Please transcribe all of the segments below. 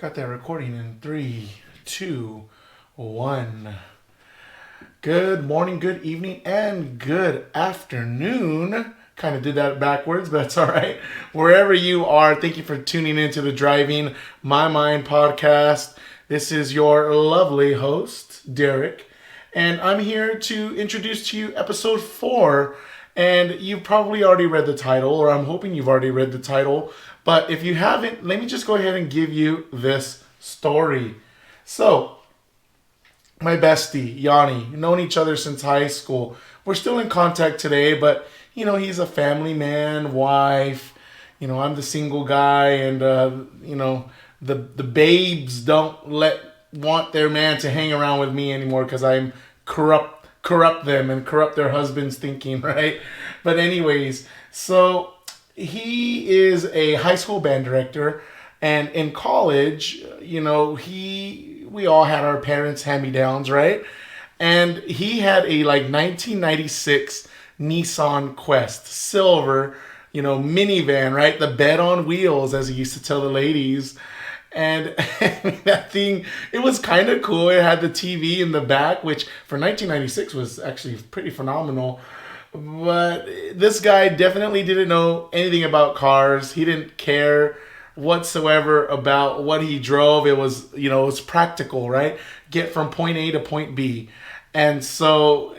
Got that recording in 3, 2, 1. Good morning, good evening, and good afternoon. Kind of did that backwards, but that's all right. Wherever you are, thank you for tuning into the Driving My Mind podcast. This is your lovely host, Derek, and I'm here to introduce to you episode 4. And you've probably already read the title, or I'm hoping you've already read the title. But if you haven't, let me just go ahead and give you this story. So, my bestie, Yanni, known each other since high school. We're still in contact today, but, he's a family man, wife. I'm the single guy, and, the babes don't want their man to hang around with me anymore because I'm corrupt them and corrupt their husbands' thinking, right? But anyways, so he is a high school band director, and in college, we all had our parents' hand-me-downs, right? And he had a 1996 Nissan Quest, silver, minivan, right? The bed on wheels, as he used to tell the ladies. And that thing, it was kind of cool. It had the TV in the back, which for 1996 was actually pretty phenomenal. But this guy definitely didn't know anything about cars. He didn't care whatsoever about what he drove. It was practical, right? Get from point A to point B. And so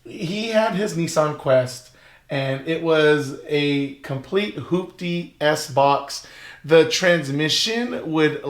he had his Nissan Quest, and it was a complete hoopty S-box. The transmission would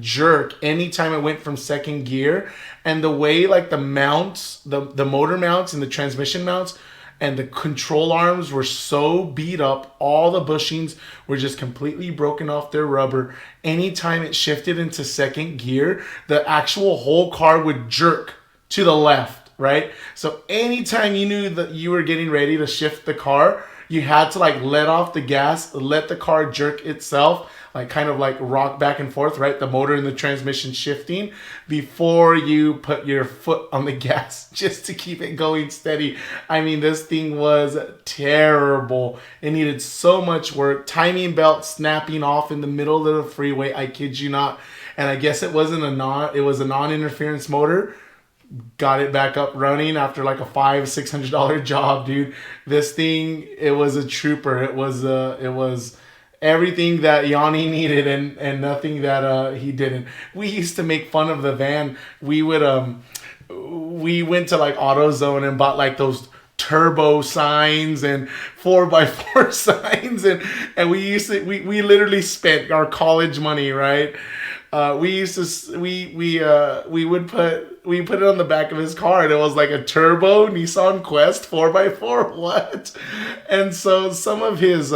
jerk anytime it went from second gear, and the way the mounts, the motor mounts and the transmission mounts and the control arms were so beat up, all the bushings were just completely broken off their rubber. Anytime it shifted into second gear, the actual whole car would jerk to the left, right? So anytime you knew that you were getting ready to shift the car, you had to let off the gas, let the car jerk itself, rock back and forth, right? The motor and the transmission shifting before you put your foot on the gas just to keep it going steady. I mean, this thing was terrible. It needed so much work. Timing belt snapping off in the middle of the freeway. I kid you not. And I guess it was a non-interference motor. Got it back up running after a $500-$600 job, dude. This thing, it was a trooper. It was everything that Yanni needed and nothing that he didn't. We used to make fun of the van. We went to AutoZone and bought those turbo signs and 4x4 signs, and we literally spent our college money, right? We put it on the back of his car, and it was a turbo Nissan Quest 4x4. What? And so some of his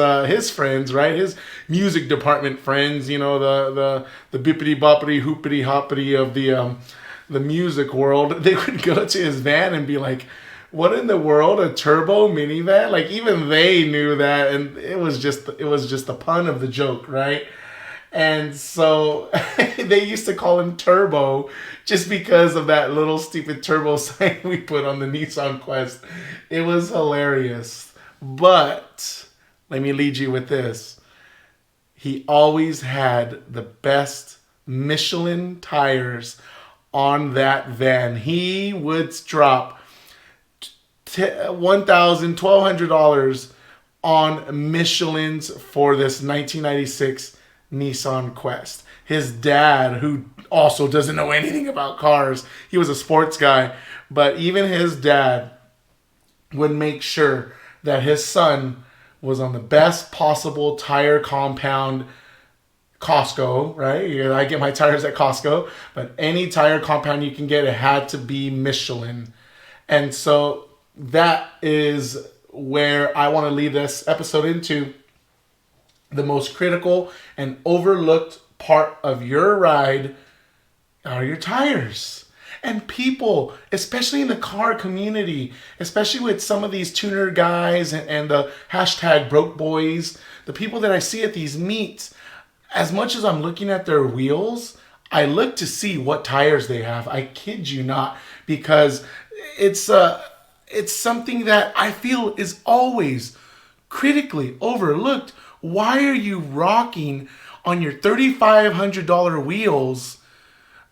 friends, right, his music department friends, the bippity boppity hoopity hoppity of the music world, they would go to his van and be like, "What in the world, a turbo minivan?" Even they knew that, and it was just a pun of the joke, right? And so they used to call him Turbo just because of that little stupid turbo sign we put on the Nissan Quest. It was hilarious. But let me lead you with this. He always had the best Michelin tires on that van. He would drop $1,000, $1,200 on Michelins for this 1996 Nissan Quest. His dad, who also doesn't know anything about cars, he was a sports guy, but even his dad would make sure that his son was on the best possible tire compound. Costco, right? I get my tires at Costco, but any tire compound you can get, it had to be Michelin. And so that is where I want to lead this episode into. The most critical and overlooked part of your ride are your tires. And people, especially in the car community, especially with some of these tuner guys and the hashtag broke boys, the people that I see at these meets, as much as I'm looking at their wheels, I look to see what tires they have. I kid you not, because it's something that I feel is always critically overlooked. Why are you rocking on your $3,500 wheels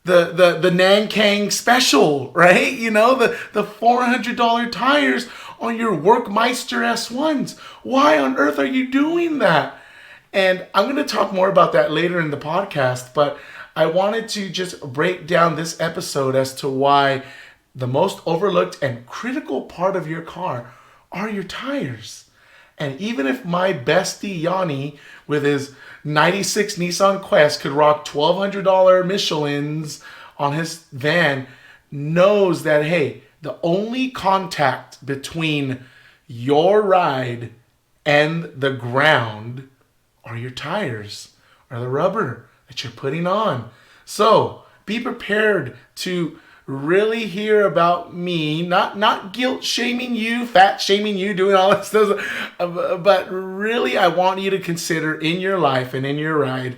the Nankang special, right? The $400 tires on your Workmeister S1s. Why on earth are you doing that? And I'm going to talk more about that later in the podcast, but I wanted to just break down this episode as to why the most overlooked and critical part of your car are your tires. And even if my bestie Yanni with his 96 Nissan Quest could rock $1,200 Michelins on his van, knows that, hey, the only contact between your ride and the ground are your tires, or the rubber that you're putting on. So be prepared to really hear about me, not guilt shaming you, fat shaming you, doing all that stuff, but really I want you to consider in your life and in your ride,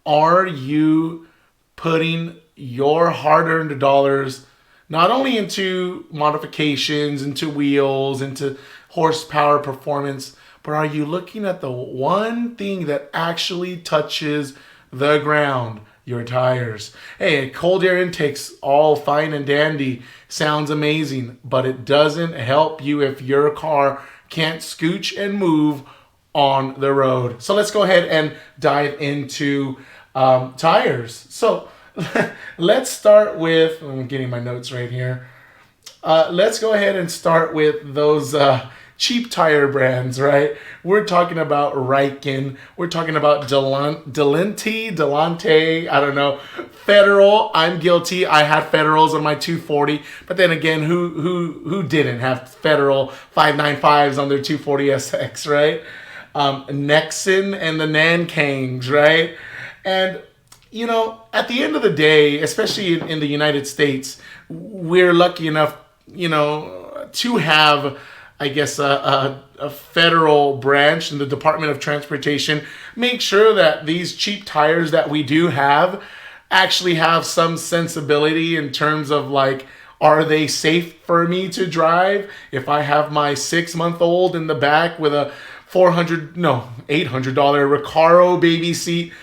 are you putting your hard-earned dollars not only into modifications, into wheels, into horsepower performance, but are you looking at the one thing that actually touches the ground? Your tires. Hey, cold air intake's all fine and dandy, sounds amazing, but it doesn't help you if your car can't scooch and move on the road. So let's go ahead and dive into tires. So let's start with, I'm getting my notes right here. Let's go ahead and start with those cheap tire brands, right? We're talking about Riken. We're talking about Delante, I don't know. Federal, I'm guilty. I had Federals on my 240. But then again, who didn't have Federal 595s on their 240SX, right? Nexon and the Nankangs, right? And, at the end of the day, especially in the United States, we're lucky enough, to have, I guess, a federal branch in the Department of Transportation make sure that these cheap tires that we do have actually have some sensibility in terms of are they safe for me to drive? If I have my 6-month-old in the back with a $800 Recaro baby seat,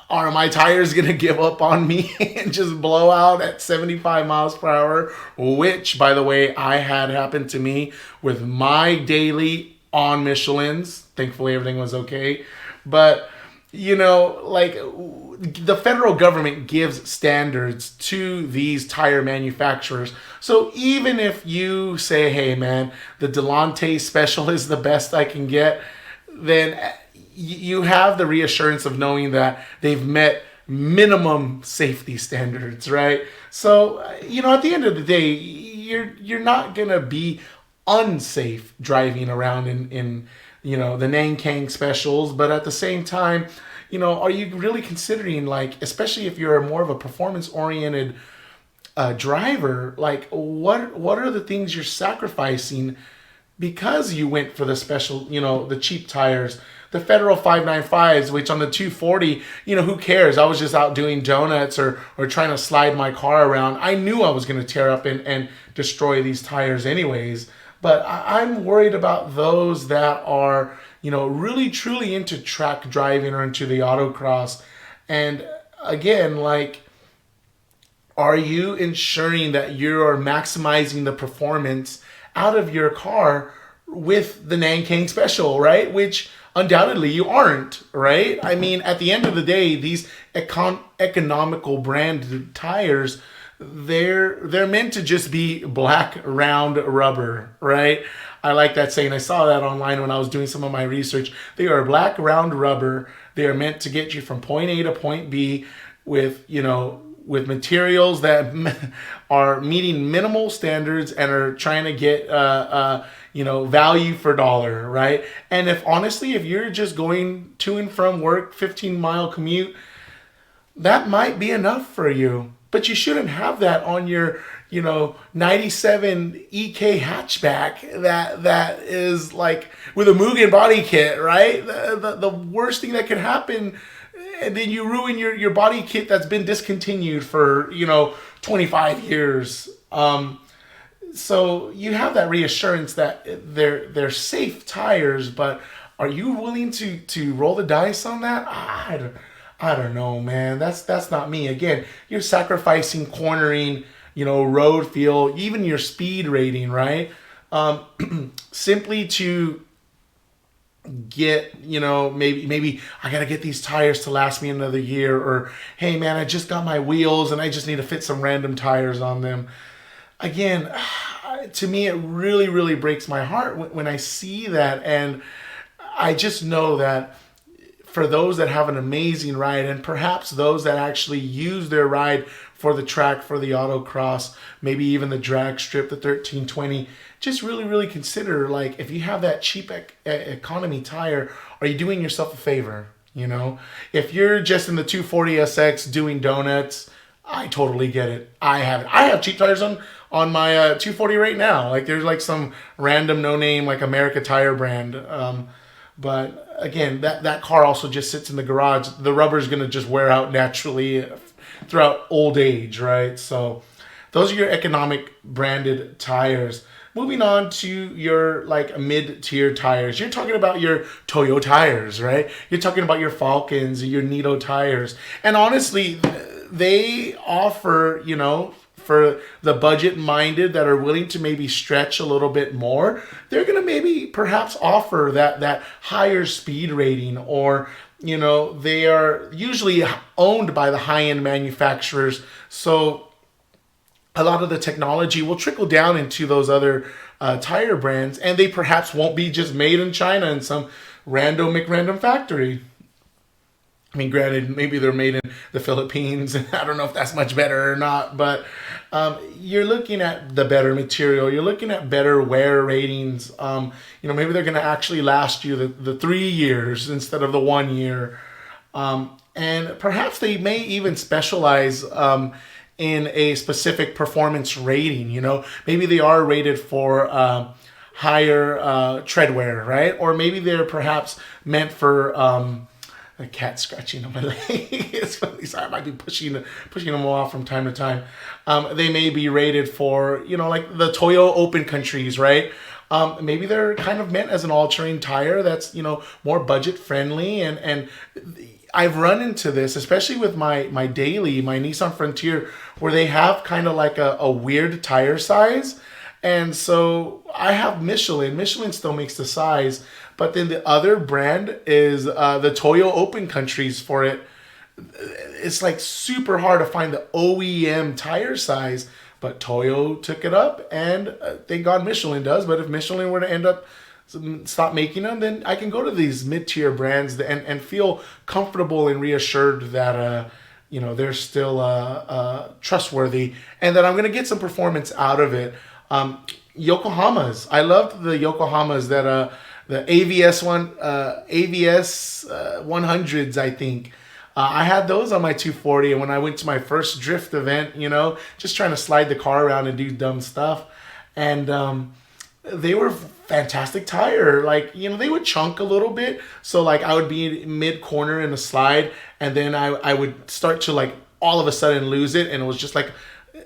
are my tires going to give up on me and just blow out at 75 miles per hour? Which, by the way, I had happen to me with my daily on Michelins. Thankfully, everything was okay. But, the federal government gives standards to these tire manufacturers. So even if you say, hey, man, the Delante Special is the best I can get, then you have the reassurance of knowing that they've met minimum safety standards, right? So, at the end of the day, you're not going to be unsafe driving around in the Nankang Specials, but at the same time, are you really considering, especially if you're more of a performance-oriented driver, what are the things you're sacrificing because you went for the special, the cheap tires? The Federal 595s, which on the 240, who cares? I was just out doing donuts or trying to slide my car around. I knew I was going to tear up and destroy these tires anyways. But I'm worried about those that are, really truly into track driving or into the autocross. And again, are you ensuring that you are maximizing the performance out of your car with the Nankang Special, right? Which undoubtedly you aren't, right? I mean, at the end of the day, these economical brand tires, they're meant to just be black round rubber, right? I like that saying. I saw that online when I was doing some of my research. They are black round rubber. They are meant to get you from point A to point B with materials that are meeting minimal standards and are trying to get value for dollar, right? And if you're just going to and from work, 15-mile commute, that might be enough for you. But you shouldn't have that on your, 97 EK hatchback that is with a Mugen body kit, right? The worst thing that could happen, and then you ruin your body kit that's been discontinued for 25 years. So you have that reassurance that they're safe tires, but Are you willing to roll the dice on that? I don't know, man. That's not me. Again, you're sacrificing cornering, road feel, even your speed rating, right? Simply to get, maybe I gotta get these tires to last me another year, or hey man, I just got my wheels and I just need to fit some random tires on them. Again, to me it really, really breaks my heart when I see that, and I just know that for those that have an amazing ride, and perhaps those that actually use their ride for the track, for the autocross, maybe even the drag strip, the 1320, just really, really consider, like, if you have that cheap economy tire, are you doing yourself a favor? If you're just in the 240SX doing donuts, I totally get it. I have cheap tires on my 240 right now. Like, there's like some random no name like America Tire brand. But again, that car also just sits in the garage. The rubber's gonna just wear out naturally throughout old age, right? So those are your economic branded tires. Moving on to your like mid-tier tires. You're talking about your Toyo tires, right? You're talking about your Falcons, your Nito tires. And honestly, they offer, for the budget minded that are willing to maybe stretch a little bit more, they're going to maybe perhaps offer that higher speed rating, or they are usually owned by the high-end manufacturers, so a lot of the technology will trickle down into those other tire brands, and they perhaps won't be just made in China in some random McRandom factory. I mean, granted, maybe they're made in the Philippines, and I don't know if that's much better or not, but you're looking at the better material. You're looking at better wear ratings. Maybe they're going to actually last you the 3 years instead of the 1 year. And perhaps they may even specialize in a specific performance rating. Maybe they are rated for higher tread wear, right? Or maybe they're perhaps meant for a cat scratching on my leg. It's funny. Sorry, I might be pushing them off from time to time. They may be rated for, like the Toyo Open countries, right? Maybe they're kind of meant as an all-terrain tire that's, more budget friendly. And I've run into this, especially with my daily, my Nissan Frontier, where they have kind of like a weird tire size. And so I have Michelin. Michelin still makes the size, but then the other brand is the Toyo Open countries for it. It's like super hard to find the OEM tire size, but Toyo took it up, and thank God Michelin does. But if Michelin were to end up stop making them, then I can go to these mid-tier brands and feel comfortable and reassured that they're still trustworthy, and that I'm going to get some performance out of it. Yokohamas. I loved the Yokohamas that the AVS 100s, I think. I had those on my 240, and when I went to my first drift event, just trying to slide the car around and do dumb stuff, and they were fantastic tire. Like, they would chunk a little bit, so like I would be mid corner in a slide, and then I would start to like all of a sudden lose it, and it was just like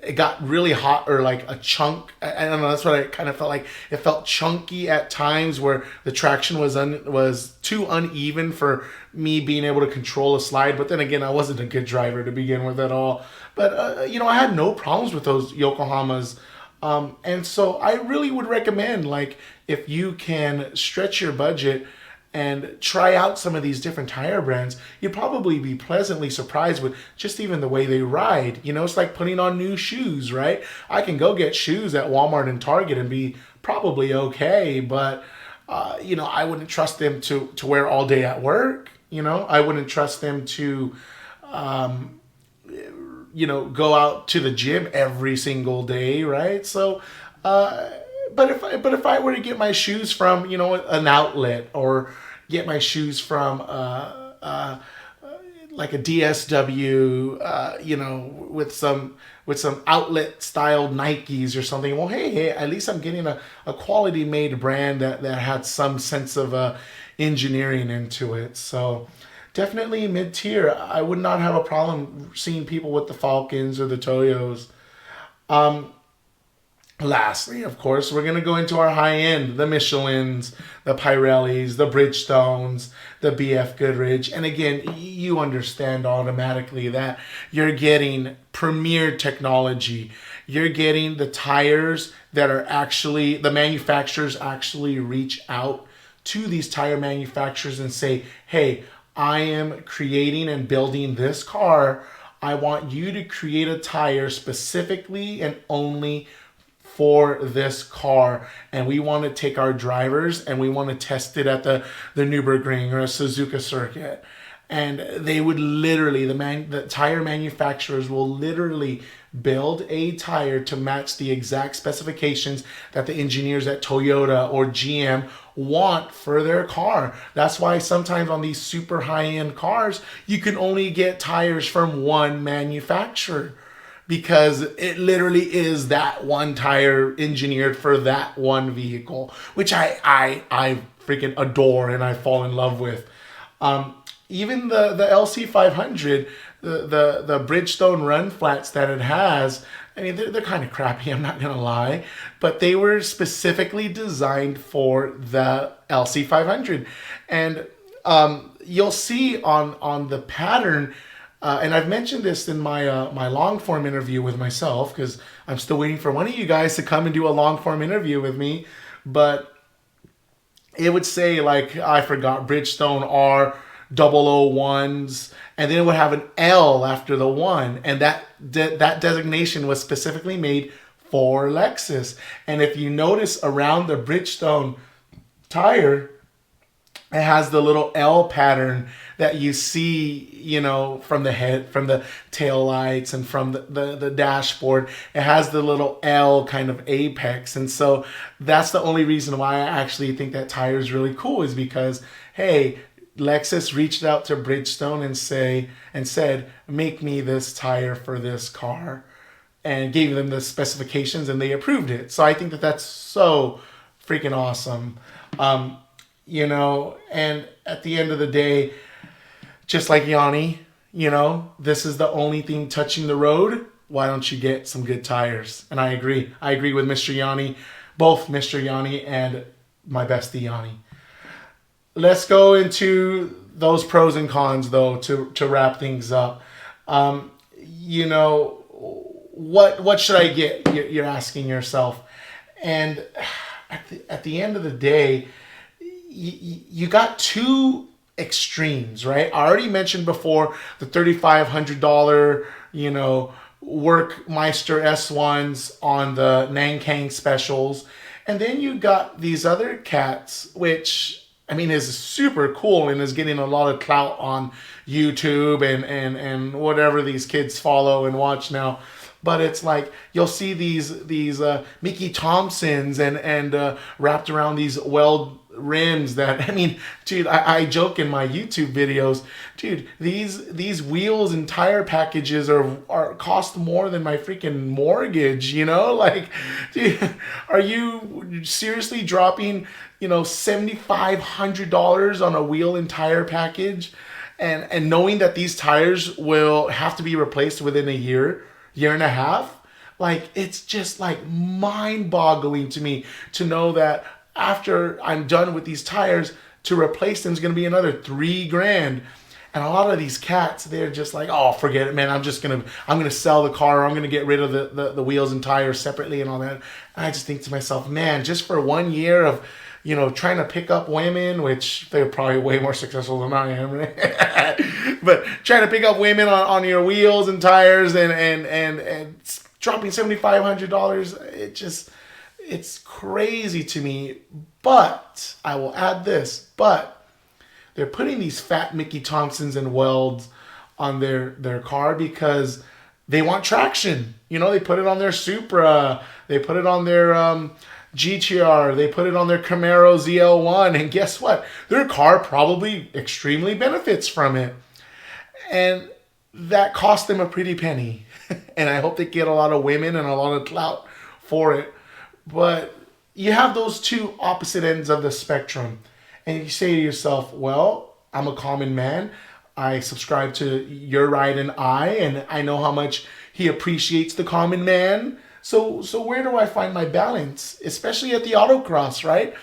it got really hot, or like a chunk. I don't know. That's what I kind of felt like. It felt chunky at times, where the traction was too uneven for me being able to control a slide. But then again, I wasn't a good driver to begin with at all. But I had no problems with those Yokohamas. And so I really would recommend, like, if you can stretch your budget and try out some of these different tire brands, you'd probably be pleasantly surprised with just even the way they ride. It's like putting on new shoes, right? I can go get shoes at Walmart and Target and be probably okay, but I wouldn't trust them to wear all day at work. I wouldn't trust them to go out to the gym every single day, right? So but if I were to get my shoes from an outlet, or get my shoes from like a DSW, with some outlet style Nikes or something, well, hey, at least I'm getting a quality made brand that had some sense of engineering into it. So definitely mid tier. I would not have a problem seeing people with the Falcons or the Toyos. Lastly, of course, we're going to go into our high end, the Michelins, the Pirellis, the Bridgestones, the BF Goodrich. And again, you understand automatically that you're getting premier technology. You're getting the tires that are actually, the manufacturers actually reach out to these tire manufacturers and say, hey, I am creating and building this car. I want you to create a tire specifically and only for this car, and we want to take our drivers and we want to test it at the Nürburgring or a Suzuka circuit. And they would literally, the tire manufacturers will literally build a tire to match the exact specifications that the engineers at Toyota or GM want for their car. That's why sometimes on these super high-end cars, you can only get tires from one manufacturer, because it literally is that one tire engineered for that one vehicle, which I freaking adore and I fall in love with. Even the LC 500, the Bridgestone run flats that it has, I mean, they're kind of crappy, I'm not going to lie, but they were specifically designed for the LC 500. And you'll see on the pattern, and I've mentioned this in my long form interview with myself, because I'm still waiting for one of you guys to come and do a long form interview with me. But it would say, like, I forgot, Bridgestone R001s, and then it would have an L after the one, and that designation was specifically made for Lexus. And if you notice around the Bridgestone tire, it has the little L pattern that you see, you know, from the head, from the tail lights and from the dashboard. It has the little L kind of apex. And so that's the only reason why I actually think that tire is really cool, is because, hey, Lexus reached out to Bridgestone and said, make me this tire for this car, and gave them the specifications and they approved it. So I think that that's so freaking awesome. You know, and at the end of the day, just like Yanni, you know, this is the only thing touching the road. Why don't you get some good tires? And I agree. I agree with Mr. Yanni, both Mr. Yanni and my bestie Yanni. Let's go into those pros and cons, though, to wrap things up. You know, what should I get? You're asking yourself. And at the end of the day, you got two extremes, right? I already mentioned before the $3,500, you know, Workmeister S1s on the Nankang specials. And then you got these other cats, which, I mean, is super cool and is getting a lot of clout on YouTube and whatever these kids follow and watch now. But it's like, you'll see these Mickey Thompsons and wrapped around these weld rims that, I mean, dude, I joke in my YouTube videos, dude, these wheels and tire packages are cost more than my freaking mortgage, you know? Like, dude, are you seriously dropping, you know, $7,500 on a wheel and tire package, and knowing that these tires will have to be replaced within a year and a half? Like, it's just like mind-boggling to me to know that after I'm done with these tires, to replace them is going to be another $3,000. And a lot of these cats, they're just like, oh, forget it, man. I'm gonna sell the car, or I'm gonna get rid of the wheels and tires separately and all that. And I just think to myself, man, just for 1 year of, you know, trying to pick up women, which they're probably way more successful than I am, right? But trying to pick up women on your wheels and tires and dropping $7,500, it's crazy to me. But I will add this, but they're putting these fat Mickey Thompsons and welds on their car because they want traction. You know, they put it on their Supra, they put it on their GTR, they put it on their Camaro ZL1, and guess what? Their car probably extremely benefits from it. And that cost them a pretty penny. And I hope they get a lot of women and a lot of clout for it. But you have those two opposite ends of the spectrum. And you say to yourself, well, I'm a common man. I subscribe to Your Ride and I know how much he appreciates the common man. So where do I find my balance, especially at the autocross, right?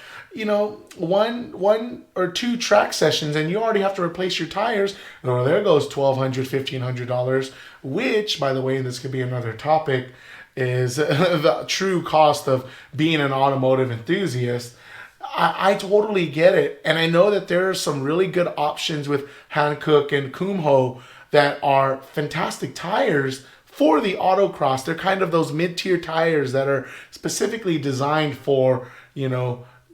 One or two track sessions and you already have to replace your tires. Oh, there goes $1,200, $1,500, which, by the way, and this could be another topic, is the true cost of being an automotive enthusiast. I totally get it. And I know that there are some really good options with Hankook and Kumho that are fantastic tires for the autocross. They're kind of those mid-tier tires that are specifically designed for,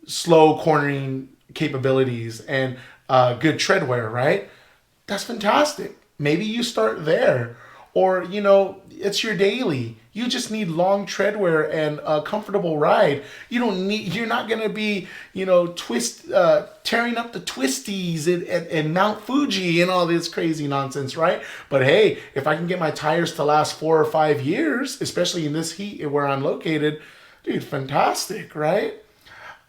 slow cornering capabilities and good tread wear, right? That's fantastic. Maybe you start there. Or, it's your daily. You just need long tread wear and a comfortable ride. You're not going to be, tearing up the twisties and Mount Fuji and all this crazy nonsense, right? But hey, if I can get my tires to last 4 or 5 years, especially in this heat where I'm located, dude, fantastic, right?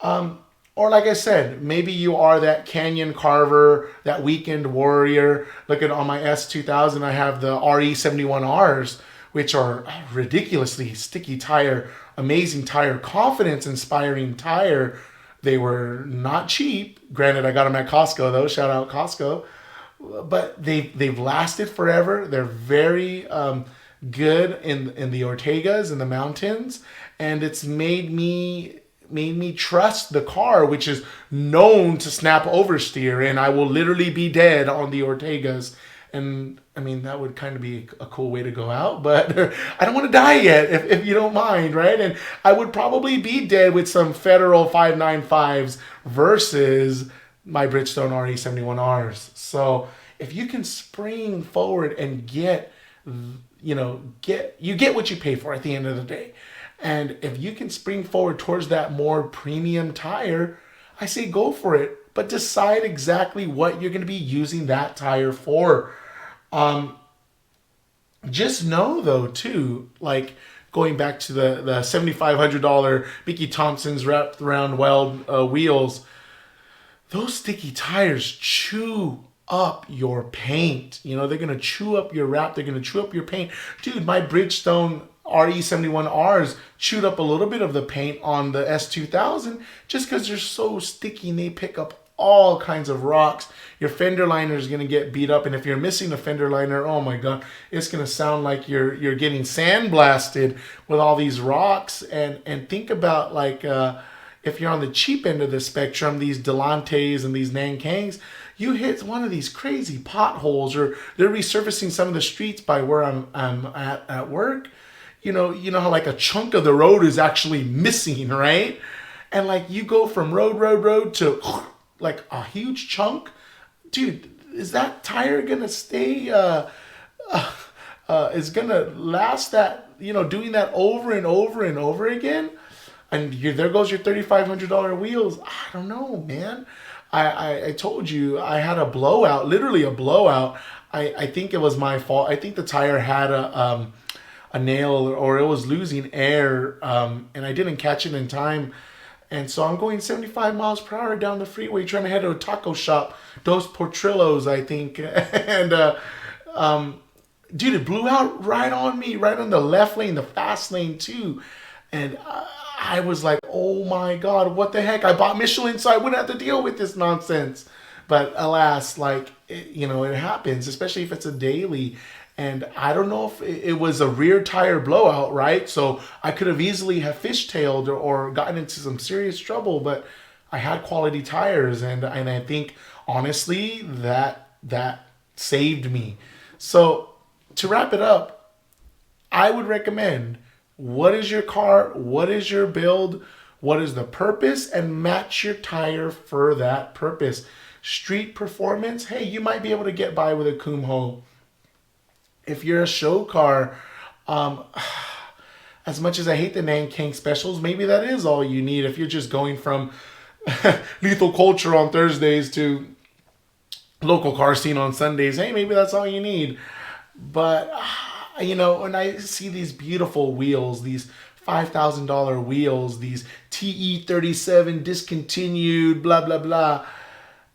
Or like I said, maybe you are that canyon carver, that weekend warrior. Look at on my S2000, I have the RE71Rs, which are ridiculously sticky tire, amazing tire, confidence inspiring tire. They were not cheap. Granted, I got them at Costco though. Shout out Costco. But they've lasted forever. They're very good in the Ortegas in the mountains, and it's made me trust the car, which is known to snap oversteer, and I will literally be dead on the Ortegas. And I mean, that would kind of be a cool way to go out, but I don't want to die yet, if you don't mind, right? And I would probably be dead with some Federal 595s versus my Bridgestone RE71Rs. So if you can spring forward and get what you pay for at the end of the day. And if you can spring forward towards that more premium tire, I say go for it. But decide exactly what you're going to be using that tire for. Just know, though, too, like going back to the $7,500 Mickey Thompson's wrapped around weld wheels, those sticky tires chew up your paint. They're going to chew up your wrap. They're going to chew up your paint. Dude, my Bridgestone RE71Rs chewed up a little bit of the paint on the S2000 just because they're so sticky and they pick up all kinds of rocks. Your fender liner is going to get beat up, and if you're missing a fender liner, oh my god, it's going to sound like you're getting sandblasted with all these rocks. And think about like if you're on the cheap end of the spectrum, these Delantes and these Nankangs, you hit one of these crazy potholes, or they're resurfacing some of the streets by where I'm at work. You know how like a chunk of the road is actually missing, right? And like you go from road to like a huge chunk. Dude, is that tire gonna stay is gonna last that, doing that over and over and over again? And there goes your $3,500 wheels. I don't know, man. I told you I had a blowout, literally a blowout. I think it was my fault. I think the tire had a nail, or it was losing air, and I didn't catch it in time. And so I'm going 75 miles per hour down the freeway trying to head to a taco shop, Dos Portillos, I think. And dude, it blew out right on me, right on the left lane, the fast lane too. And I was like, oh my god, what the heck? I bought Michelin so I wouldn't have to deal with this nonsense. But alas, like, it happens, especially if it's a daily. And I don't know if it was a rear tire blowout, right? So I could have easily have fishtailed or gotten into some serious trouble, but I had quality tires, and I think honestly that saved me. So to wrap it up, I would recommend, what is your car? What is your build? What is the purpose? And match your tire for that purpose. Street performance, hey, you might be able to get by with a Kumho. If you're a show car, as much as I hate the Nanking specials, maybe that is all you need. If you're just going from lethal culture on Thursdays to local car scene on Sundays, hey, maybe that's all you need. But, when I see these beautiful wheels, these $5,000 wheels, these TE37 discontinued, blah, blah, blah.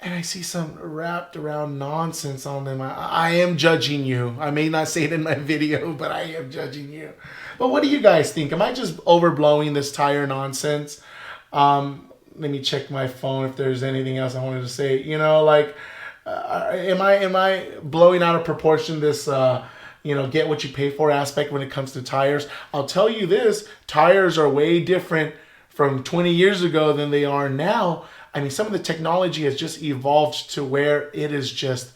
and I see some wrapped around nonsense on them. I am judging you. I may not say it in my video, but I am judging you. But what do you guys think? Am I just overblowing this tire nonsense? Let me check my phone if there's anything else I wanted to say. Like, am I blowing out of proportion this get what you pay for aspect when it comes to tires? I'll tell you this: tires are way different from 20 years ago than they are now. I mean, some of the technology has just evolved to where it is just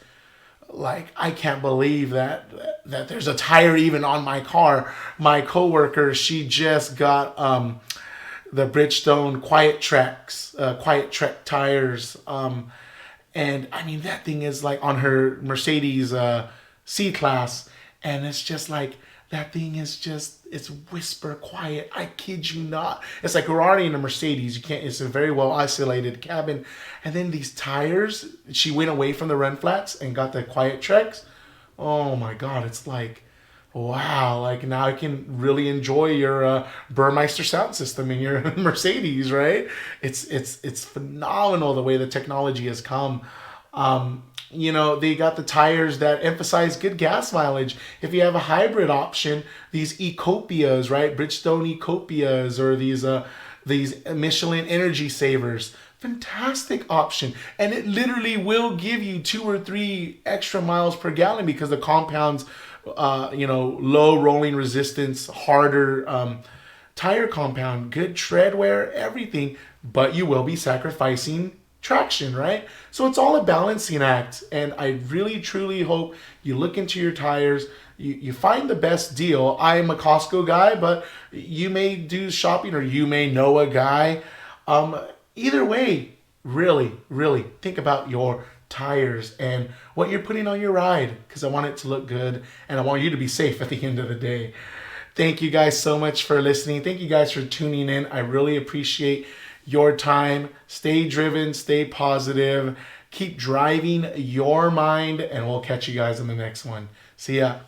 like, I can't believe that there's a tire even on my car. My coworker, she just got the Bridgestone Quiet Trek tires. And I mean, that thing is like on her Mercedes C class. And it's just like, that thing is just, it's whisper quiet. I kid you not. It's like we're already in a Mercedes. You can't, it's a very well isolated cabin. And then these tires, she went away from the run flats and got the Quiet Treks. Oh my God. It's like, wow. Like, now I can really enjoy your Burmeister sound system in your Mercedes, right? It's phenomenal the way the technology has come. They got the tires that emphasize good gas mileage. If you have a hybrid option, these Ecopias, right? Bridgestone Ecopias, or these Michelin Energy Savers, fantastic option. And it literally will give you 2 or 3 extra miles per gallon because the compounds, low rolling resistance, harder tire compound, good tread wear, everything, but you will be sacrificing traction, right? So it's all a balancing act, and I really truly hope you look into your tires, you find the best deal. I am a Costco guy, but you may do shopping, or you may know a guy. Either way, really think about your tires and what you're putting on your ride, because I want it to look good and I want you to be safe at the end of the day. Thank you guys so much for listening. Thank you guys for tuning in. I really appreciate your time. Stay driven, stay positive, keep driving your mind, and we'll catch you guys in the next one. See ya.